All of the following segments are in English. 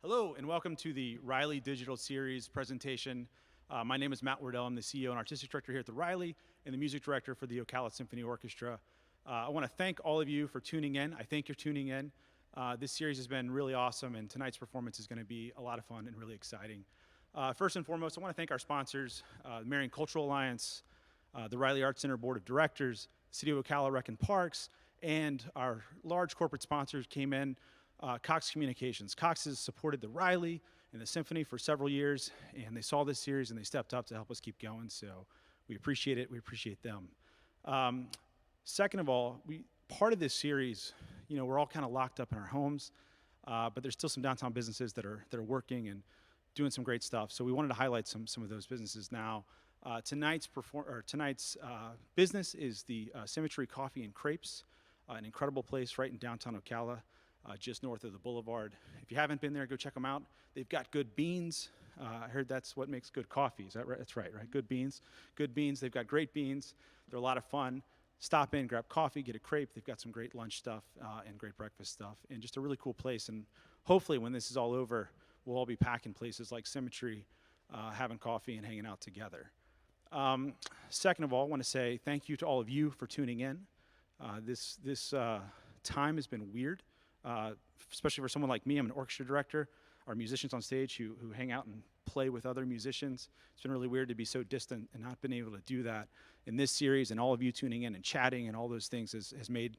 Hello, and welcome to the Reilly Digital Series presentation. My name is Matt Wardell. I'm the CEO and Artistic Director here at the Reilly and the Music Director for the Ocala Symphony Orchestra. I want to thank all of you for tuning in. I think you're tuning in. This series has been really awesome, and tonight's performance is going to be a lot of fun and really exciting. First and foremost, I want to thank our sponsors, the Marion Cultural Alliance, the Reilly Arts Center Board of Directors, City of Ocala Rec and Parks, and our large corporate sponsors came in. Cox Communications. Cox has supported the Reilly and the Symphony for several years, and they saw this series and they stepped up to help us keep going, so we appreciate it. We appreciate them. Second of all, part of this series, we're all kind of locked up in our homes, but there's still some downtown businesses that are working and doing some great stuff, so we wanted to highlight some of those businesses now. Tonight's business is the Symmetry Coffee and Crepes, an incredible place right in downtown Ocala. Just north of the boulevard. If you haven't been there, go check them out. They've got good beans. I heard that's what makes good coffee. Is that right? That's right? Good beans. Good beans. They've got great beans. They're a lot of fun. Stop in, grab coffee, get a crepe. They've got some great lunch stuff and great breakfast stuff, and just a really cool place. And hopefully when this is all over, we'll all be packing places like Symmetry, having coffee and hanging out together. Second of all, I want to say thank you to all of you for tuning in. This time has been weird. Especially for someone like me. I'm an orchestra director. Our musicians on stage who hang out and play with other musicians. It's been really weird to be so distant and not been able to do that in this series, and all of you tuning in and chatting and all those things has made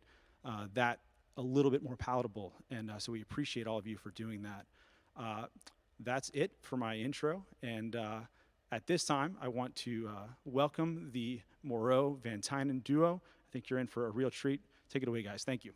that a little bit more palatable, and so we appreciate all of you for doing that. That's it for my intro, and at this time I want to welcome the Moreau VanTuinen duo. I think you're in for a real treat. Take it away, guys. Thank you.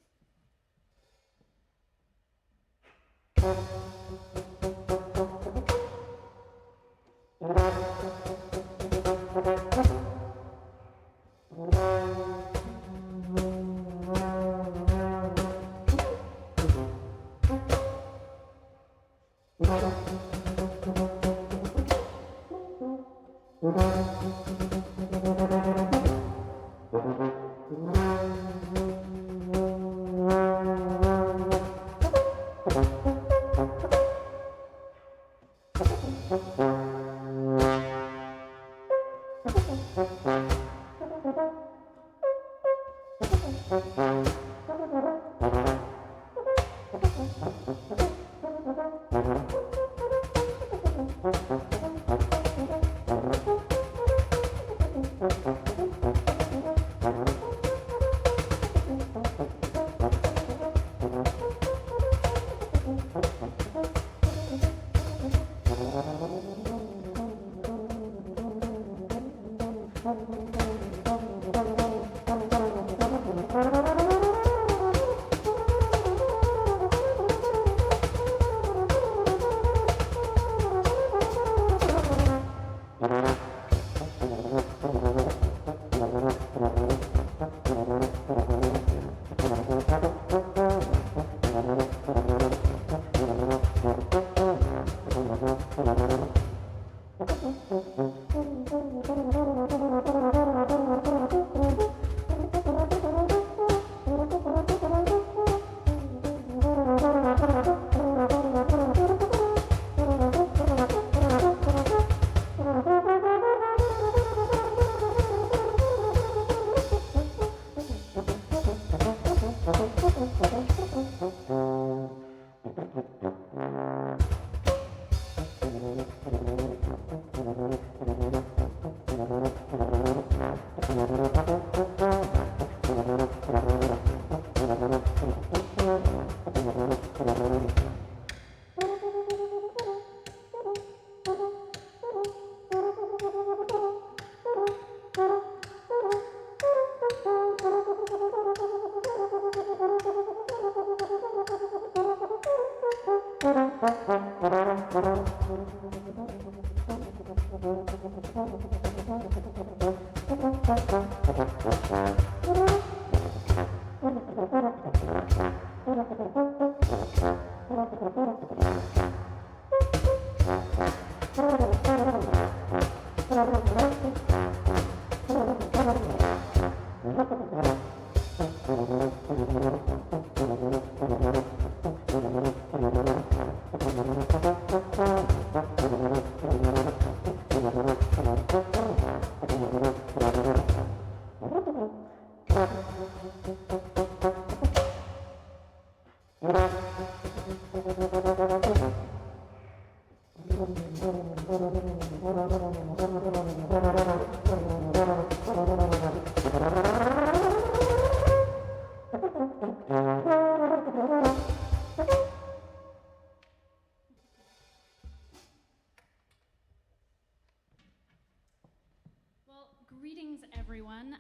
Well, greetings, everyone.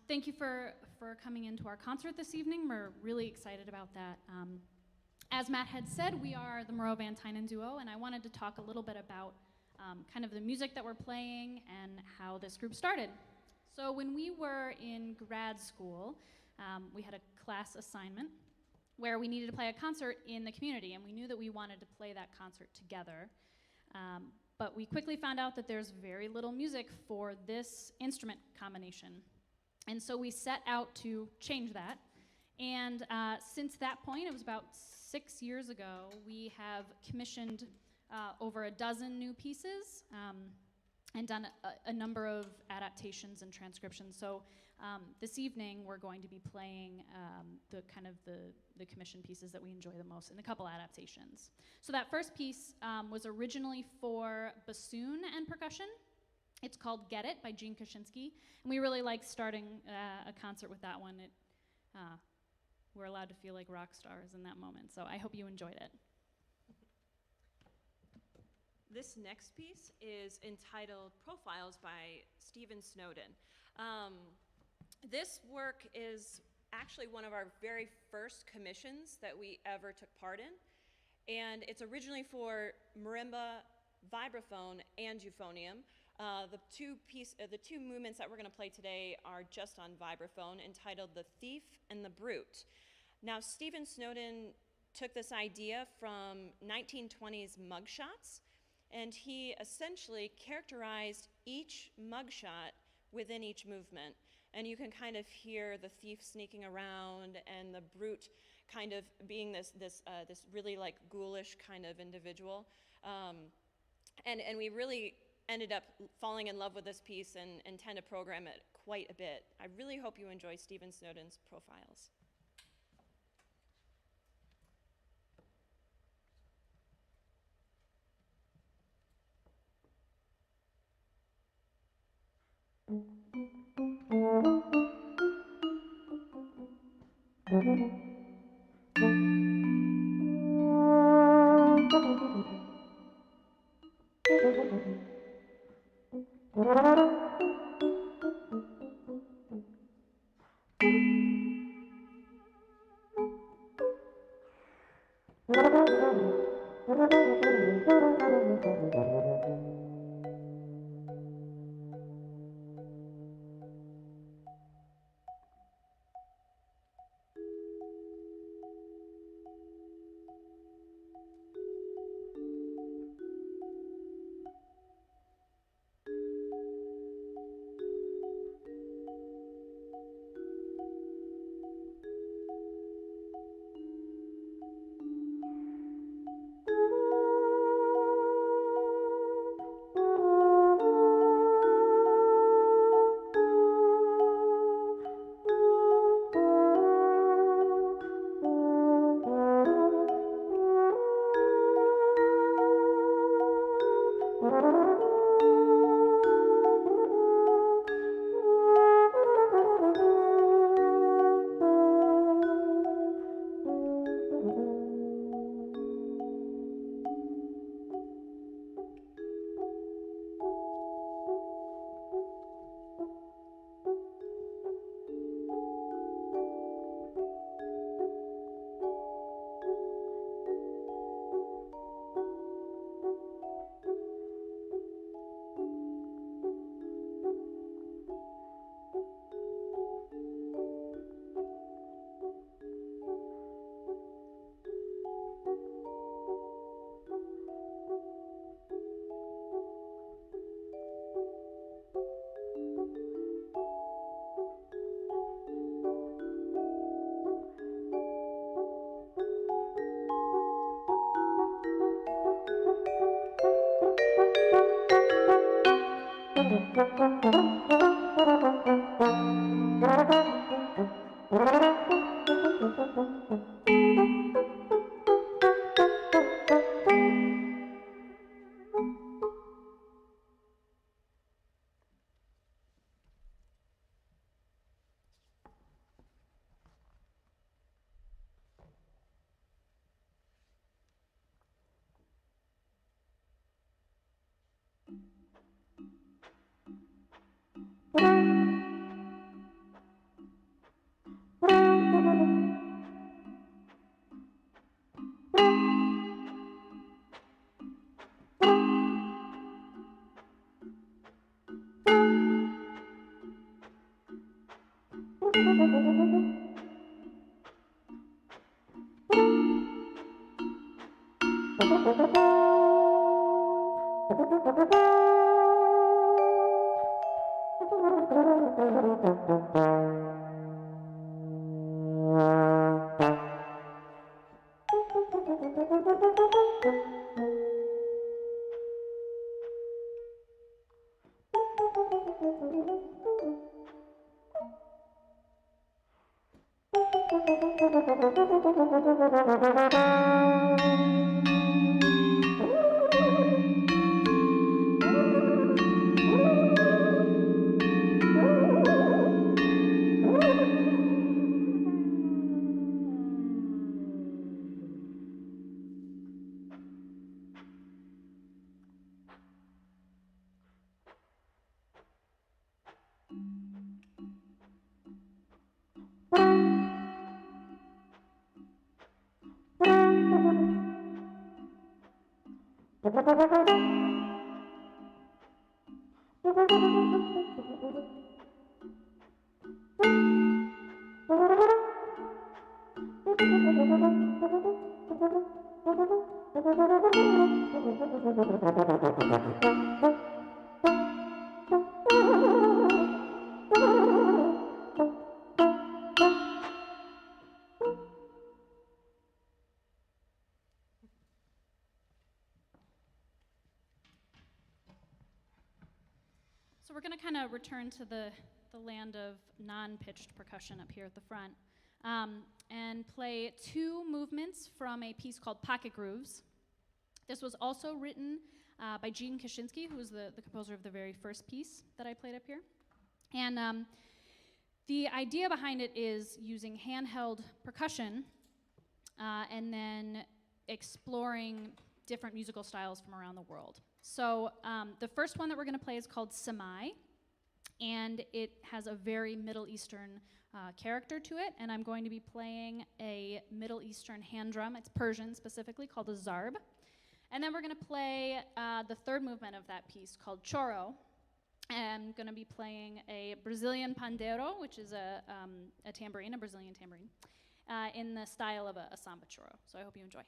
Thank you for coming into our concert this evening. We're really excited about that. As Matt had said, we are the Moreau VanTuinen duo, and I wanted to talk a little bit about kind of the music that we're playing and how this group started. So when we were in grad school, we had a class assignment where we needed to play a concert in the community, and we knew that we wanted to play that concert together. But we quickly found out that there's very little music for this instrument combination. And so we set out to change that. And since that point, it was about 6 years ago, we have commissioned over a dozen new pieces and done a number of adaptations and transcriptions. So this evening, we're going to be playing the commission pieces that we enjoy the most and a couple adaptations. So that first piece was originally for bassoon and percussion. It's called Get It by Gene Koshinsky. And we really like starting a concert with that one. We're allowed to feel like rock stars in that moment. So I hope you enjoyed it. This next piece is entitled Profiles by Stephen Snowden. This work is actually one of our very first commissions that we ever took part in. And it's originally for marimba, vibraphone, and euphonium. The two movements that we're going to play today are just on vibraphone, entitled The Thief and the Brute. Now, Stephen Snowden took this idea from 1920s mugshots, and he essentially characterized each mugshot within each movement. And you can kind of hear the thief sneaking around and the brute kind of being this really like ghoulish kind of individual. And we really ended up falling in love with this piece and tend to program it quite a bit. I really hope you enjoy Stephen Snowden's Profiles. So we're going to kind of return to the land of non-pitched percussion up here at the front, and play two movements from a piece called Pocket Grooves. This was also written by Gene Kaczynski, who was the composer of the very first piece that I played up here. And the idea behind it is using handheld percussion and then exploring different musical styles from around the world. So the first one that we're going to play is called Samai, and it has a very Middle Eastern character to it, and I'm going to be playing a Middle Eastern hand drum. It's Persian specifically, called a zarb. And then we're going to play the third movement of that piece called Choro. And I'm going to be playing a Brazilian pandeiro, which is a tambourine, a Brazilian tambourine, in the style of a samba choro. So I hope you enjoy.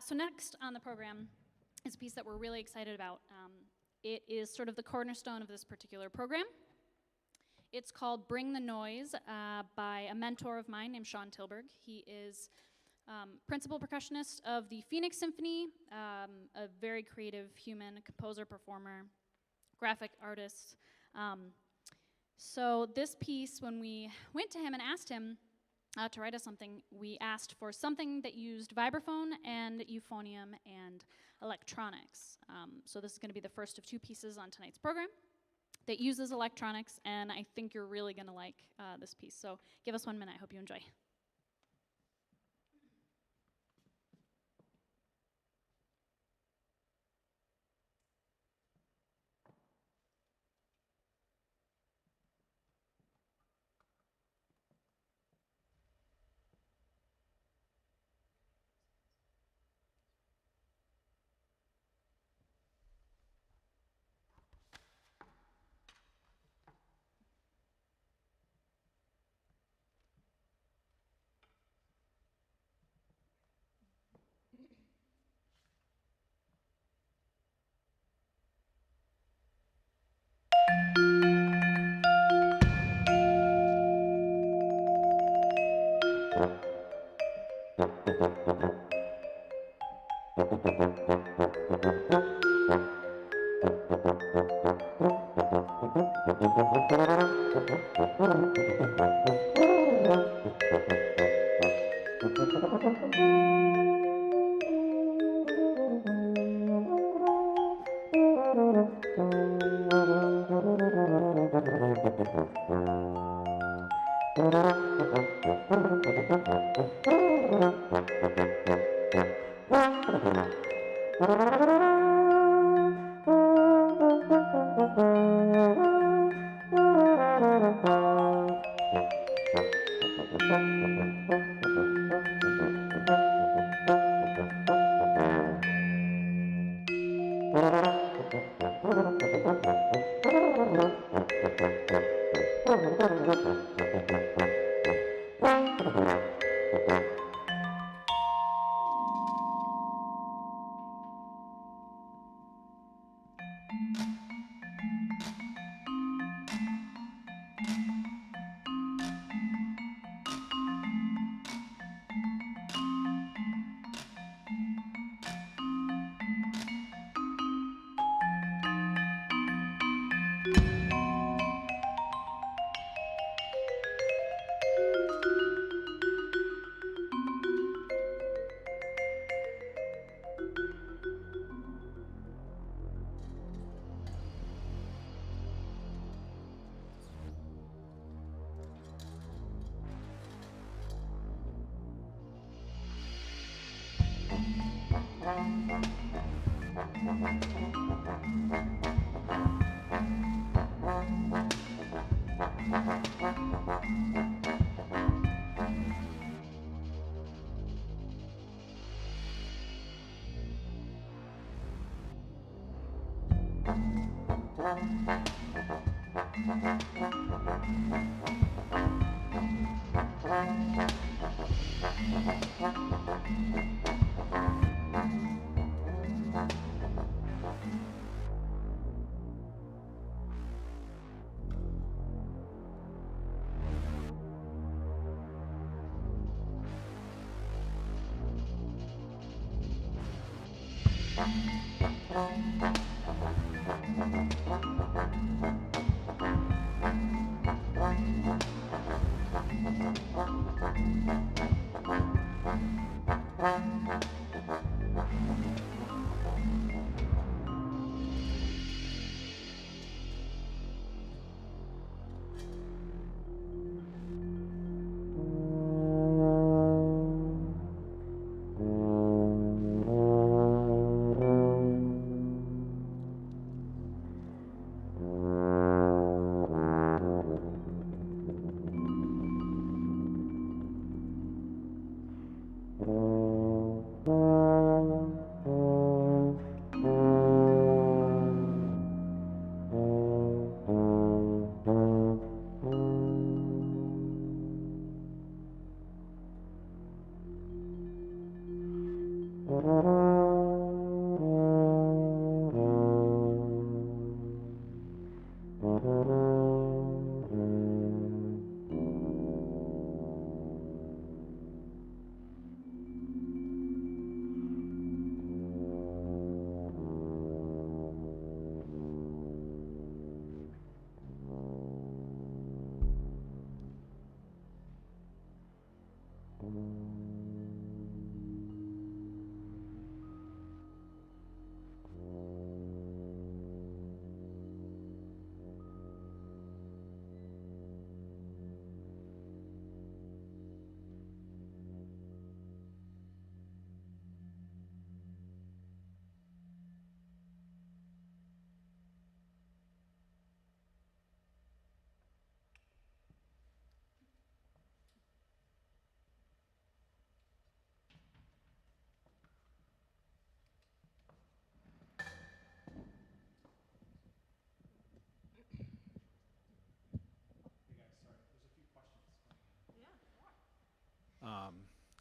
So next on the program is a piece that we're really excited about. It is sort of the cornerstone of this particular program. It's called Bring the Noise by a mentor of mine named Sean Tilburg. He is principal percussionist of the Phoenix Symphony, a very creative human, composer, performer, graphic artist. So this piece, when we went to him and asked him to write us something, we asked for something that used vibraphone and euphonium and electronics. So this is going to be the first of 2 pieces on tonight's program that uses electronics, and I think you're really going to like this piece. So give us 1 minute. I hope you enjoy.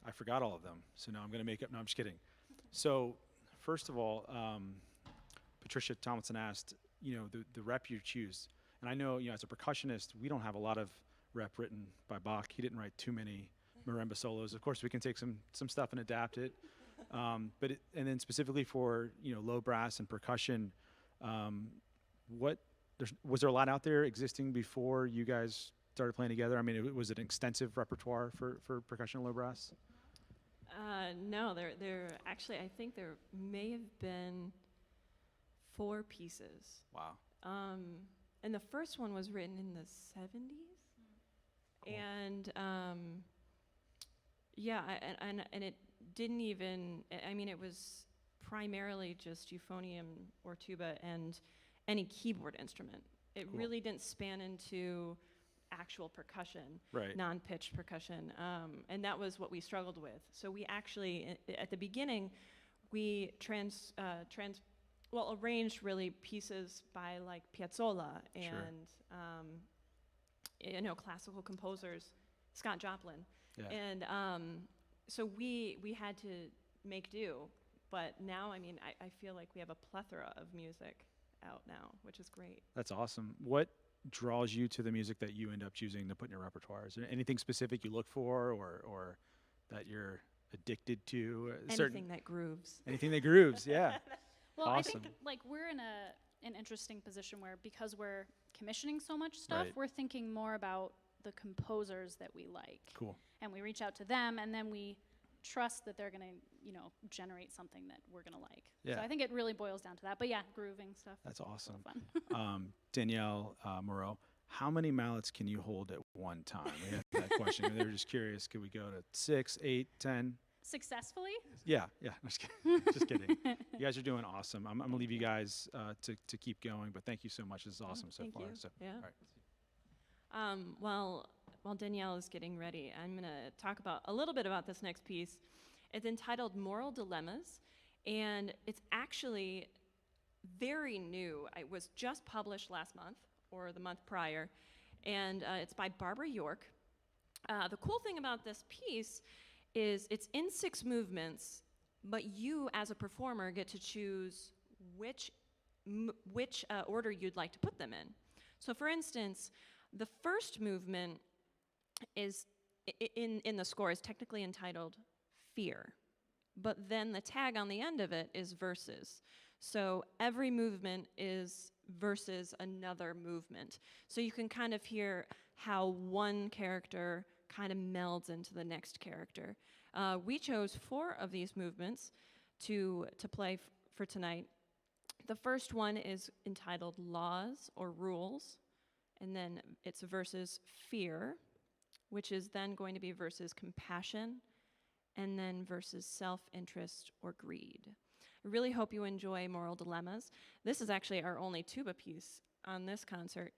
I forgot all of them, so now I'm going to make up. No, I'm just kidding. So, first of all, Patricia Tomlinson asked, the rep you choose. And I know, as a percussionist, we don't have a lot of rep written by Bach. He didn't write too many marimba solos. Of course, we can take some stuff and adapt it. And then specifically for, low brass and percussion, was there a lot out there existing before you guys started playing together? I mean, was it an extensive repertoire for percussion and low brass? No, there actually, I think there may have been 4 pieces. Wow. And the first one was written in the 70s. Cool. And yeah, and it didn't even, I mean, it was primarily just euphonium or tuba and any keyboard instrument. It Cool. really didn't span into actual percussion, Right. non-pitched percussion, and that was what we struggled with. So we actually, at the beginning, we arranged really pieces by like Piazzolla and classical composers, Scott Joplin, Yeah. and so we had to make do. But now, I mean, I feel like we have a plethora of music out now, which is great. That's awesome. What draws you to the music that you end up choosing to put in your repertoire? Is there anything specific you look for or that you're addicted to? Anything that grooves. Anything that grooves, yeah. Well, Awesome. I think like we're in an interesting position where because we're commissioning so much stuff, Right. we're thinking more about the composers that we like. Cool. And we reach out to them, and then we trust that they're going to, generate something that we're going to like. Yeah. So I think it really boils down to that. But yeah, grooving stuff. That's is awesome. fun. Danielle Moreau, how many mallets can you hold at one time? We had that question. They were just curious. Could we go to 6, 8, 10? Successfully? Yeah. Just kidding. Just kidding. You guys are doing awesome. I'm going to leave you guys to keep going, but thank you so much. This is awesome so Thank far. you. So, Yeah. all right. While Danielle is getting ready, I'm going to talk a little bit about this next piece. It's entitled Moral Dilemmas, and it's actually very new. It was just published last month or the month prior, and it's by Barbara York. The cool thing about this piece is it's in 6 movements, but you as a performer get to choose which order you'd like to put them in. So for instance, the first movement is in the score is technically entitled Fear, but then the tag on the end of it is verses. So every movement is versus another movement. So you can kind of hear how one character kind of melds into the next character. We chose 4 of these movements to play for tonight. The first one is entitled Laws or Rules, and then it's versus Fear, which is then going to be versus Compassion, and then versus Self-interest or Greed. I really hope you enjoy Moral Dilemmas. This is actually our only tuba piece on this concert.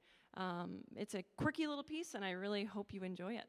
It's a quirky little piece, and I really hope you enjoy it.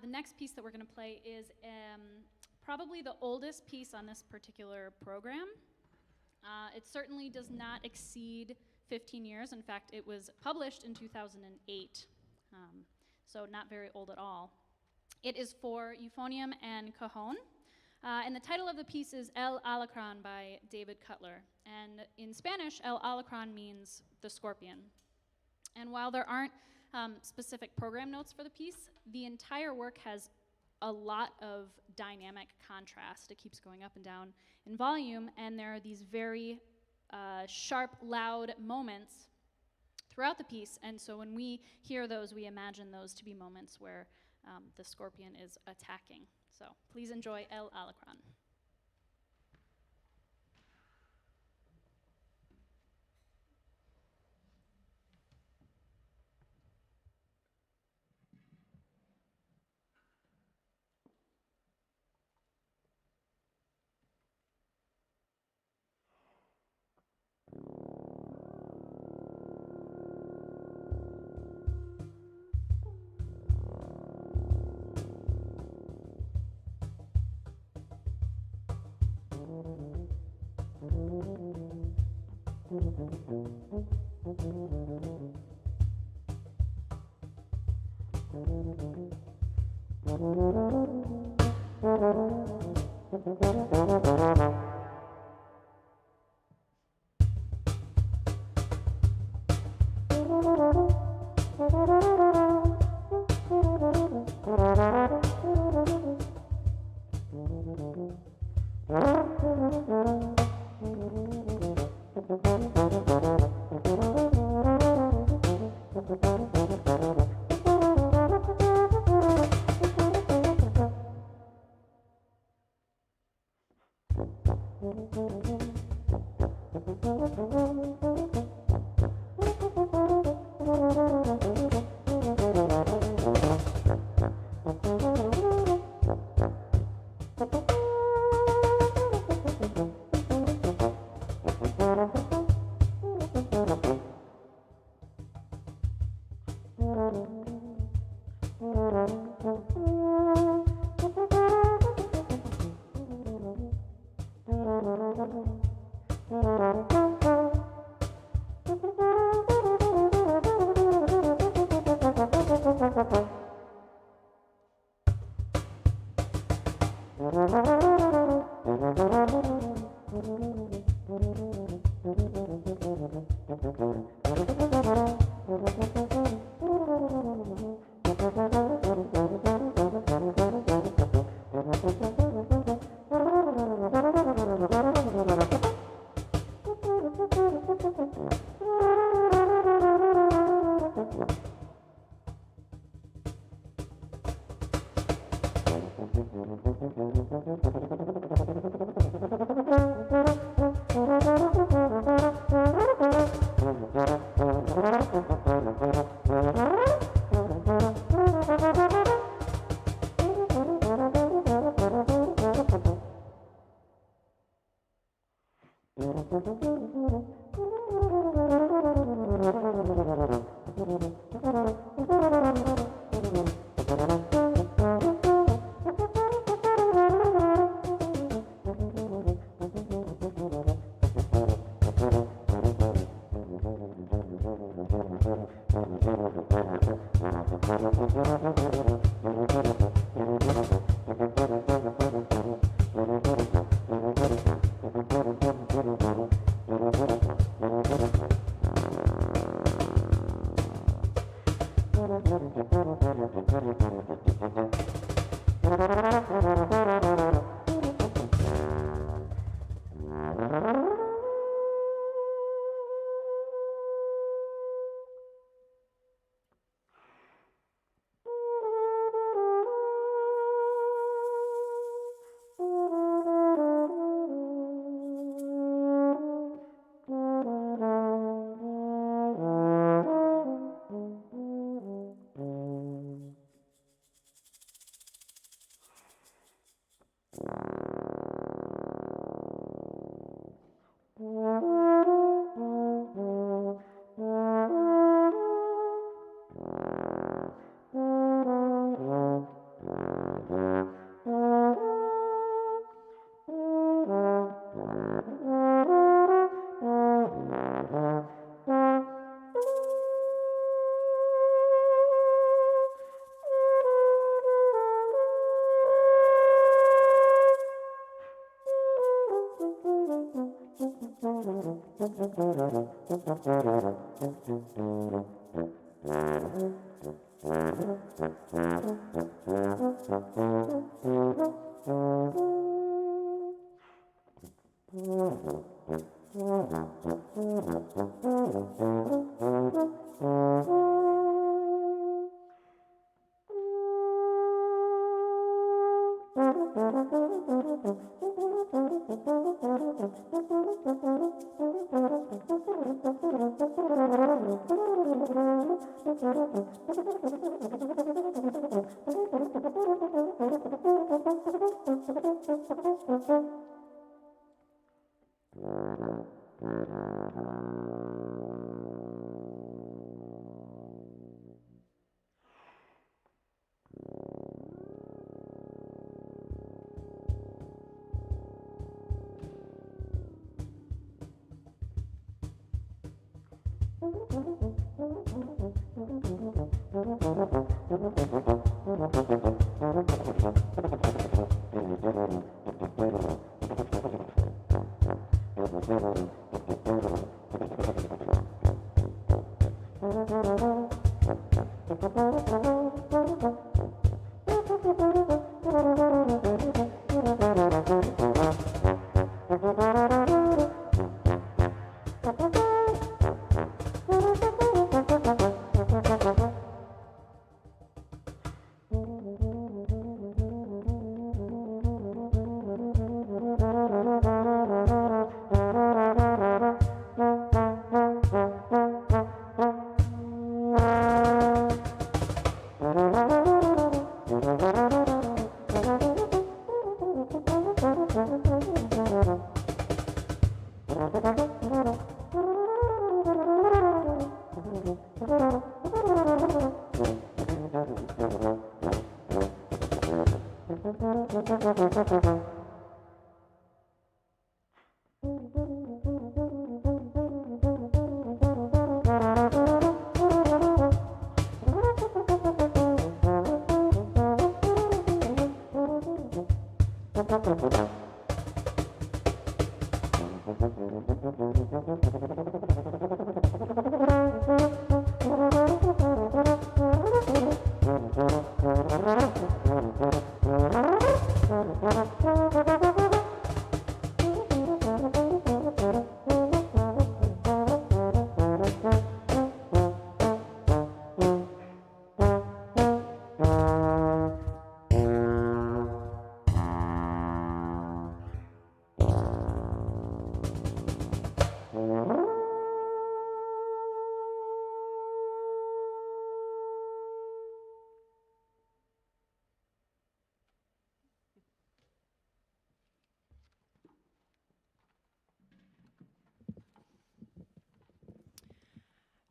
The next piece that we're going to play is probably the oldest piece on this particular program. It certainly does not exceed 15 years. In fact, it was published in 2008, so not very old at all. It is for euphonium and cajon, and the title of the piece is El Alacran by David Cutler. And in Spanish, El Alacran means the scorpion. And while there aren't specific program notes for the piece, the entire work has a lot of dynamic contrast. It keeps going up and down in volume, and there are these very sharp, loud moments throughout the piece, and so when we hear those, we imagine those to be moments where the scorpion is attacking. So please enjoy El Alacran.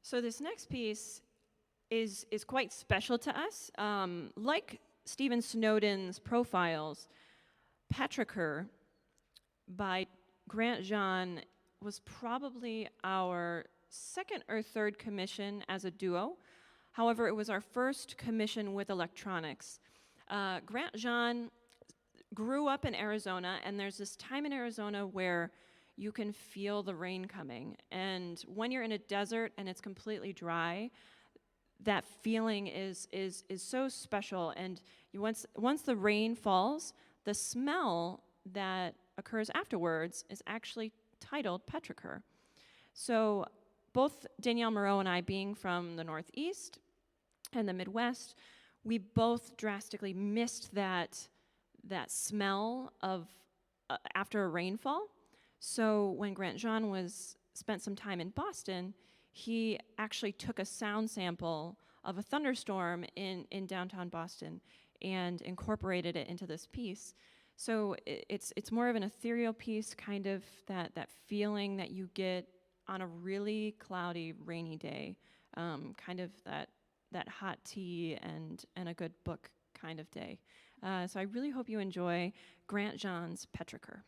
So this next piece is quite special to us. Like Stephen Snowden's Profiles, Patricker by Grant Jean was probably our second or third commission as a duo. However, it was our first commission with electronics. Grant Jean grew up in Arizona, and there's this time in Arizona where you can feel the rain coming. And when you're in a desert and it's completely dry, that feeling is so special, and once the rain falls, the smell that occurs afterwards is actually titled petrichor. So both Danielle Moreau and I, being from the Northeast and the Midwest, we both drastically missed that smell of after a rainfall. So when Grant Jean spent some time in Boston, he actually took a sound sample of a thunderstorm in downtown Boston and incorporated it into this piece. So it's more of an ethereal piece, kind of that feeling that you get on a really cloudy, rainy day, kind of that hot tea and a good book kind of day. So I really hope you enjoy Grant Jean's Petrichor.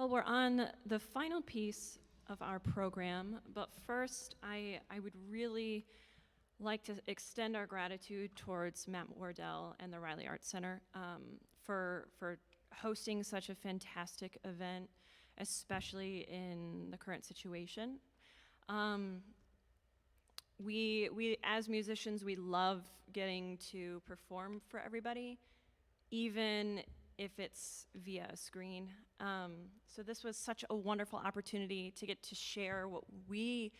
Well, we're on the final piece of our program, but first I would really like to extend our gratitude towards Matt Wardell and the Reilly Arts Center for hosting such a fantastic event, especially in the current situation. We as musicians, we love getting to perform for everybody, even if it's via a screen. So this was such a wonderful opportunity to get to share what we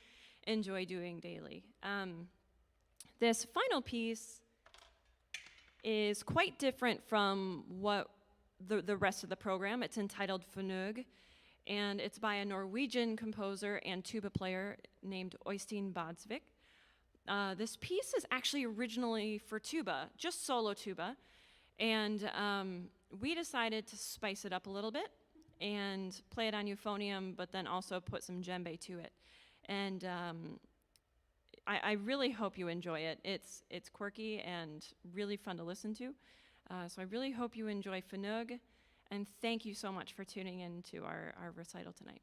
enjoy doing daily. This final piece is quite different from what the rest of the program. It's entitled Fnug, and it's by a Norwegian composer and tuba player named Øystein Badsvik. This piece is actually originally for tuba, just solo tuba, and we decided to spice it up a little bit and play it on euphonium, but then also put some djembe to it. And I really hope you enjoy it. It's quirky and really fun to listen to. So I really hope you enjoy Fnug, and thank you so much for tuning in to our recital tonight.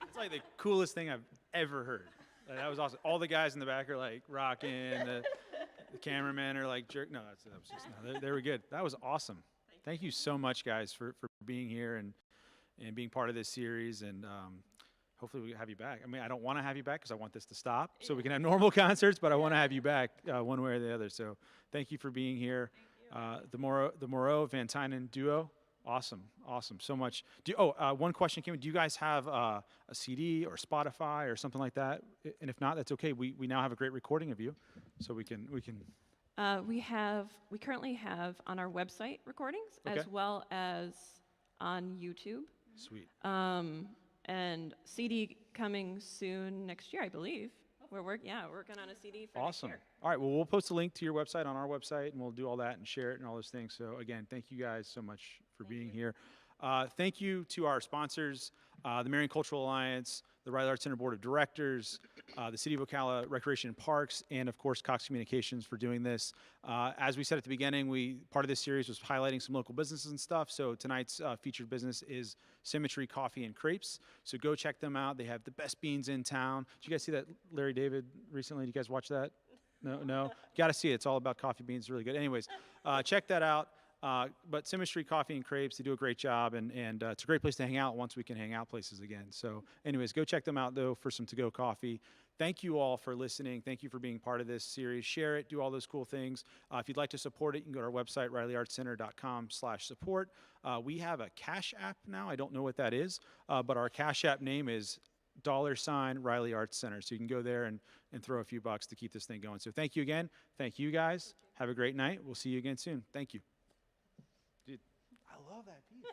It's like the coolest thing I've ever heard. That was awesome. All the guys in the back are like rocking. The cameramen are like jerk. No, that was just, no, they were good. That was awesome. Thank you so much, guys, for being here and being part of this series. And hopefully we have you back. I mean, I don't want to have you back because I want this to stop so we can have normal concerts, but I want to have you back one way or the other. So thank you for being here. The Moreau VanTuinen duo. Awesome. So much. One question came in. Do you guys have a CD or Spotify or something like that? And if not, that's okay. We now have a great recording of you, so we can. We currently have on our website recordings Okay. as well as on YouTube. Sweet. And CD coming soon next year, I believe. We're working on a CD for Awesome. next year. All right. Well, we'll post a link to your website on our website, and we'll do all that and share it and all those things. So again, thank you guys so much for being here. Thank you to our sponsors, the Marion Cultural Alliance, the Reilly Arts Center Board of Directors, the City of Ocala Recreation and Parks, and of course Cox Communications for doing this. As we said at the beginning, part of this series was highlighting some local businesses and stuff. So tonight's featured business is Symmetry Coffee and Crepes. So go check them out. They have the best beans in town. Did you guys see that Larry David recently? Did you guys watch that? No. Got to see it. It's all about coffee beans. It's really good. Anyways, check that out. But Symmetry Coffee and Crepes, they do a great job, and it's a great place to hang out once we can hang out places again. So anyways, go check them out, though, for some to-go coffee. Thank you all for listening. Thank you for being part of this series. Share it. Do all those cool things. If you'd like to support it, you can go to our website, ReillyArtsCenter.com/support. We have a Cash App now. I don't know what that is, but our Cash App name is $Reilly Arts Center. So you can go there and throw a few bucks to keep this thing going. So thank you again. Thank you, guys. Have a great night. We'll see you again soon. Thank you. Dude, I love that beat.